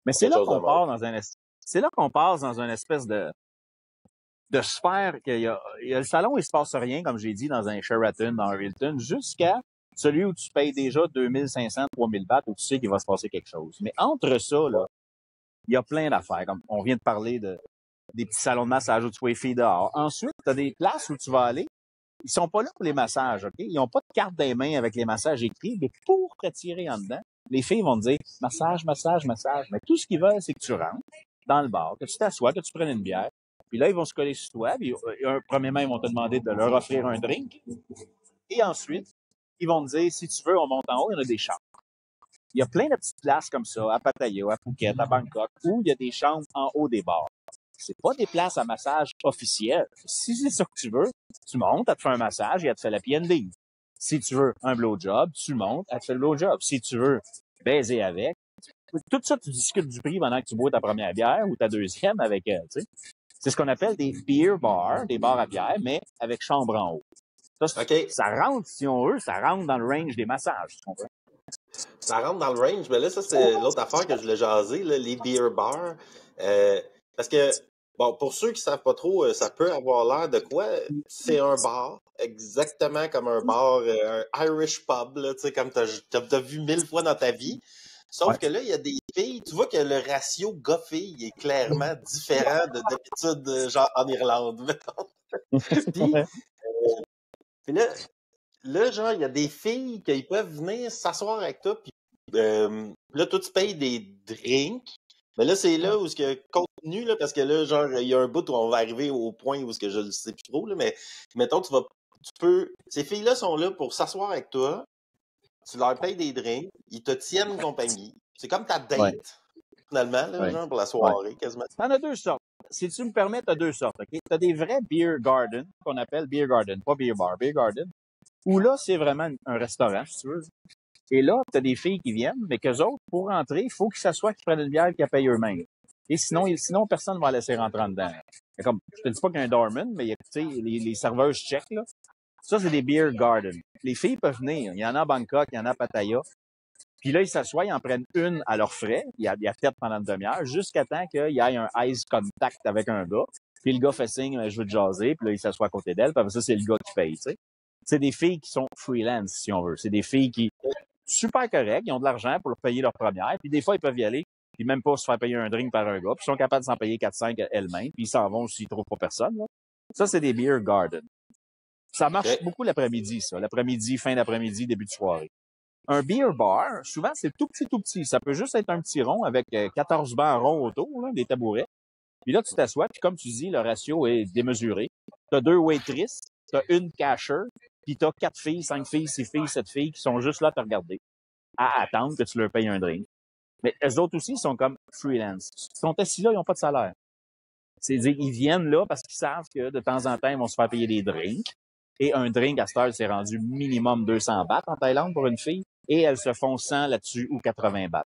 Mais c'est quelque là chose de qu'on même. part dans c'est là qu'on passe dans une espèce de sphère qu'il y a le salon, il se passe rien, comme j'ai dit, dans un Sheraton, dans un Hilton, jusqu'à celui où tu payes déjà 2500, 3000 bahts, où tu sais qu'il va se passer quelque chose. Mais entre ça, là, il y a plein d'affaires. Comme on vient de parler des petits salons de massage où tu vois les filles dehors. Ensuite, tu as des places où tu vas aller. Ils sont pas là pour les massages, OK? Ils ont pas de carte des mains avec les massages écrits, mais pour te tirer en dedans, les filles vont te dire massage, massage, massage. Mais tout ce qu'ils veulent, c'est que tu rentres dans le bar, que tu t'assoies, que tu prennes une bière. Puis là, ils vont se coller sur toi. Puis, premièrement, ils vont te demander de leur offrir un drink. Et ensuite, ils vont te dire, si tu veux, on monte en haut, il y en a des chambres. Il y a plein de petites places comme ça, à Pattaya, à Phuket, à Bangkok, où il y a des chambres en haut des bars. C'est pas des places à massage officielles. Si c'est ça que tu veux, tu montes, elle te fait un massage et elle te fait la PND. Si tu veux un blowjob, tu montes, elle te fait le blowjob. Si tu veux baiser avec, tout ça, tu discutes du prix pendant que tu bois ta première bière ou ta deuxième avec elle, tu sais. C'est ce qu'on appelle des beer bars, des bars à bière, mais avec chambre en haut. Ça, OK. ça rentre, si on veut, ça rentre dans le range des massages, tu comprends? Ça rentre dans le range, mais là, ça, c'est l'autre affaire que je voulais jaser, là, les beer bars. Parce que, bon, pour ceux qui savent pas trop, ça peut avoir l'air de quoi? C'est un bar, exactement comme un bar, un Irish pub, là, tu sais, comme t'as vu 1000 fois dans ta vie. Sauf Ouais. que là, il y a des filles, tu vois que le ratio gars-filles est clairement différent d'habitude, genre en Irlande, mettons. Puis, puis là, genre, il y a des filles qui peuvent venir s'asseoir avec toi, puis là, toi, tu payes des drinks. Mais là, c'est là où ce que contenu, là, parce que là, genre, il y a un bout où on va arriver au point où ce que je le sais plus trop, là, mais mettons, ces filles-là sont là pour s'asseoir avec toi, tu leur payes des drinks, ils te tiennent compagnie. C'est comme ta date, Ouais. finalement, là, Ouais. genre, pour la soirée, quasiment. T'en as deux sortes. Si tu me permets, t'as deux sortes, OK? T'as des vrais beer garden, qu'on appelle beer garden, pas beer bar, beer garden, où là, c'est vraiment un restaurant, si tu veux. Et là, t'as des filles qui viennent, mais qu'eux autres, pour rentrer, il faut qu'ils s'assoient, qu'ils prennent une bière, qu'ils la payent eux-mêmes. Et sinon, personne ne va laisser rentrer en dedans. Comme, je te dis pas qu'il y a un doorman, mais tu sais, les serveuses check, là. Ça, c'est des beer garden. Les filles peuvent venir. Il y en a à Bangkok, il y en a à Pattaya. Puis là, ils s'assoient, ils en prennent une à leurs frais. Il y a tête pendant une demi-heure, jusqu'à temps qu'il y ait un eyes contact avec un gars. Puis le gars fait signe, je veux te jaser. Puis là, il s'assoit à côté d'elle. Puis après ça, c'est le gars qui paye, tu sais. C'est des filles qui sont freelance, si on veut. C'est des filles qui, super correctes, ils ont de l'argent pour leur payer leur première. Puis des fois, ils peuvent y aller, puis même pas se faire payer un drink par un gars. Puis ils sont capables de s'en payer 4-5 elles-mêmes. Puis ils s'en vont s'ils trouvent pas personne, là. Ça, c'est des beer garden. Ça marche beaucoup l'après-midi, ça. L'après-midi, fin d'après-midi, début de soirée. Un beer bar, souvent, c'est tout petit, tout petit. Ça peut juste être un petit rond avec 14 bancs ronds autour, là, des tabourets. Puis là, tu t'assois, puis comme tu dis, le ratio est démesuré. T'as 2 waitresses, t'as une casher, puis t'as 4 filles, 5 filles, 6 filles, 7 filles qui sont juste là à te regarder, à attendre que tu leur payes un drink. Mais eux autres aussi, ils sont comme freelance. Ils sont assis là, ils n'ont pas de salaire. C'est-à-dire, ils viennent là parce qu'ils savent que de temps en temps, ils vont se faire payer des drinks. Et un drink, à cette heure, c'est rendu minimum 200 bahts en Thaïlande pour une fille. Et elles se font 100 là-dessus ou 80 bahts.